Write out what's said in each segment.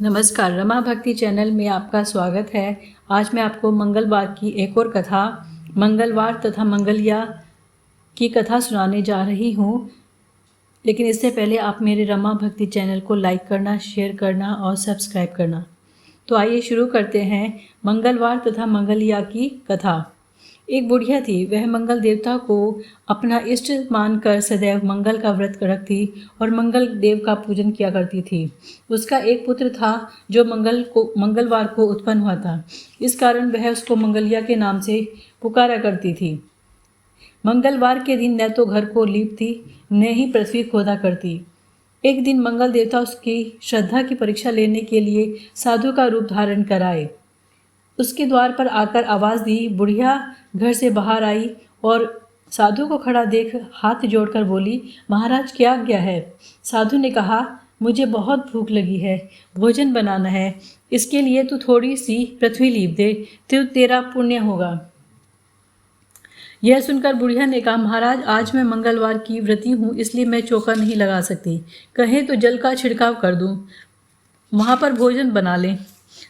नमस्कार, रमा भक्ति चैनल में आपका स्वागत है। आज मैं आपको मंगलवार की एक और कथा, मंगलवार तथा मंगलिया की कथा सुनाने जा रही हूँ। लेकिन इससे पहले आप मेरे रमा भक्ति चैनल को लाइक करना, शेयर करना और सब्सक्राइब करना। तो आइए शुरू करते हैं मंगलवार तथा मंगलिया की कथा। एक बुढ़िया थी, वह मंगल देवता को अपना इष्ट मानकर सदैव मंगल का व्रत रखती और मंगल देव का पूजन किया करती थी। उसका एक पुत्र था जो मंगलवार को उत्पन्न हुआ था। इस कारण वह उसको मंगलिया के नाम से पुकारा करती थी। मंगलवार के दिन न तो घर को लीपती न ही पृथ्वी खोदा करती। एक दिन मंगल देवता उसकी श्रद्धा की परीक्षा लेने के लिए साधु का रूप धारण कराए। उसके द्वार पर आकर आवाज़ दी। बुढ़िया घर से बाहर आई और साधु को खड़ा देख हाथ जोड़कर बोली, महाराज क्या आज्ञा है? साधु ने कहा, मुझे बहुत भूख लगी है, भोजन बनाना है। इसके लिए तू थोड़ी सी पृथ्वी लीप दे, तो तेरा पुण्य होगा। यह सुनकर बुढ़िया ने कहा, महाराज आज मैं मंगलवार की व्रती हूँ, इसलिए मैं चौका नहीं लगा सकती। कहें तो जल का छिड़काव कर दूँ, वहाँ पर भोजन बना लें।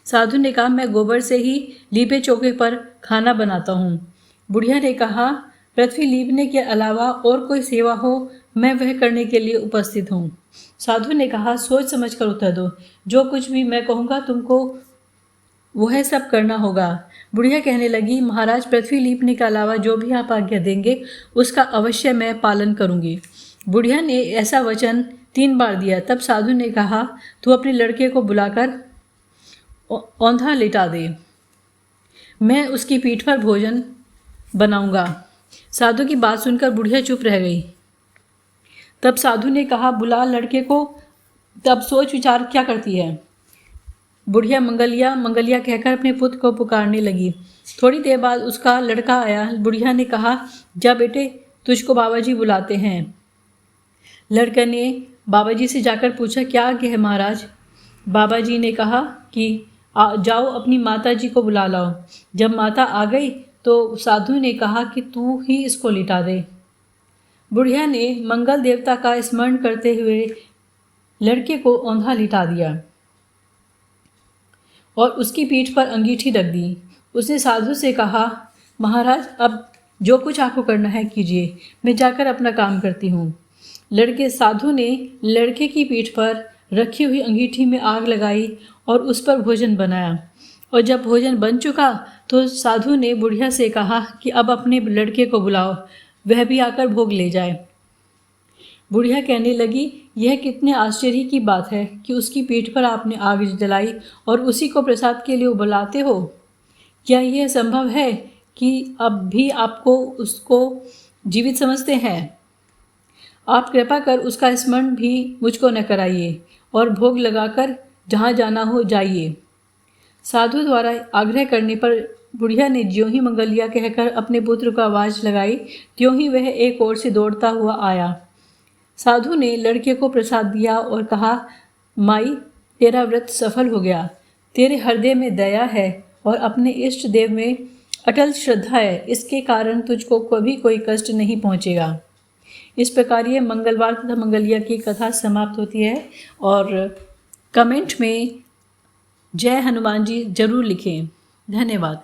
साधु ने कहा, मैं गोबर से ही लीपे चौके पर खाना बनाता हूँ। बुढ़िया ने कहा, पृथ्वी लीपने के अलावा और कोई सेवा हो, मैं वह करने के लिए उपस्थित हूँ। साधु ने कहा, सोच समझ कर उत्तर दो, जो कुछ भी मैं कहूँगा तुमको वह सब करना होगा। बुढ़िया कहने लगी, महाराज पृथ्वी लीपने के अलावा जो भी आप आज्ञा देंगे उसका अवश्य मैं पालन करूँगी। बुढ़िया ने ऐसा वचन 3 बार दिया। तब साधु ने कहा, तू अपने लड़के को बुलाकर औंधा लिटा दे, मैं उसकी पीठ पर भोजन बनाऊंगा। साधु की बात सुनकर बुढ़िया चुप रह गई। तब साधु ने कहा, बुला लड़के को, तब सोच विचार क्या करती है। बुढ़िया मंगलिया मंगलिया कहकर अपने पुत्र को पुकारने लगी। थोड़ी देर बाद उसका लड़का आया। बुढ़िया ने कहा, जा बेटे, तुझको बाबा जी बुलाते हैं। लड़के ने बाबा जी से जाकर पूछा, क्या आज्ञा है महाराज? बाबा जी ने कहा कि जाओ अपनी माता जी को बुला लाओ। जब माता आ गई तो साधु ने कहा कि तू ही इसको लिटा दे। बुढ़िया ने मंगल देवता का स्मरण करते हुए लड़के को औंधा लिटा दिया और उसकी पीठ पर अंगीठी रख दी। उसने साधु से कहा, महाराज अब जो कुछ आपको करना है कीजिए, मैं जाकर अपना काम करती हूँ। साधु ने लड़के की पीठ पर रखी हुई अंगीठी में आग लगाई और उस पर भोजन बनाया। और जब भोजन बन चुका तो साधु ने बुढ़िया से कहा कि अब अपने लड़के को बुलाओ, वह भी आकर भोग ले जाए। बुढ़िया कहने लगी, यह कितने आश्चर्य की बात है कि उसकी पीठ पर आपने आग जलाई और उसी को प्रसाद के लिए बुलाते हो। क्या यह संभव है कि अब भी आपको उसको जीवित समझते हैं? आप कृपा कर उसका स्मरण भी मुझको न कराइए और भोग लगाकर जहाँ जाना हो जाइए। साधु द्वारा आग्रह करने पर बुढ़िया ने ज्यों ही मंगलिया कहकर अपने पुत्र को आवाज़ लगाई, त्यों ही वह एक ओर से दौड़ता हुआ आया। साधु ने लड़के को प्रसाद दिया और कहा, माई तेरा व्रत सफल हो गया, तेरे हृदय में दया है और अपने इष्ट देव में अटल श्रद्धा है, इसके कारण तुझको कभी कोई कष्ट नहीं पहुँचेगा। इस प्रकार ये मंगलवार तथा मंगलिया की कथा समाप्त होती है। और कमेंट में जय हनुमान जी जरूर लिखें। धन्यवाद।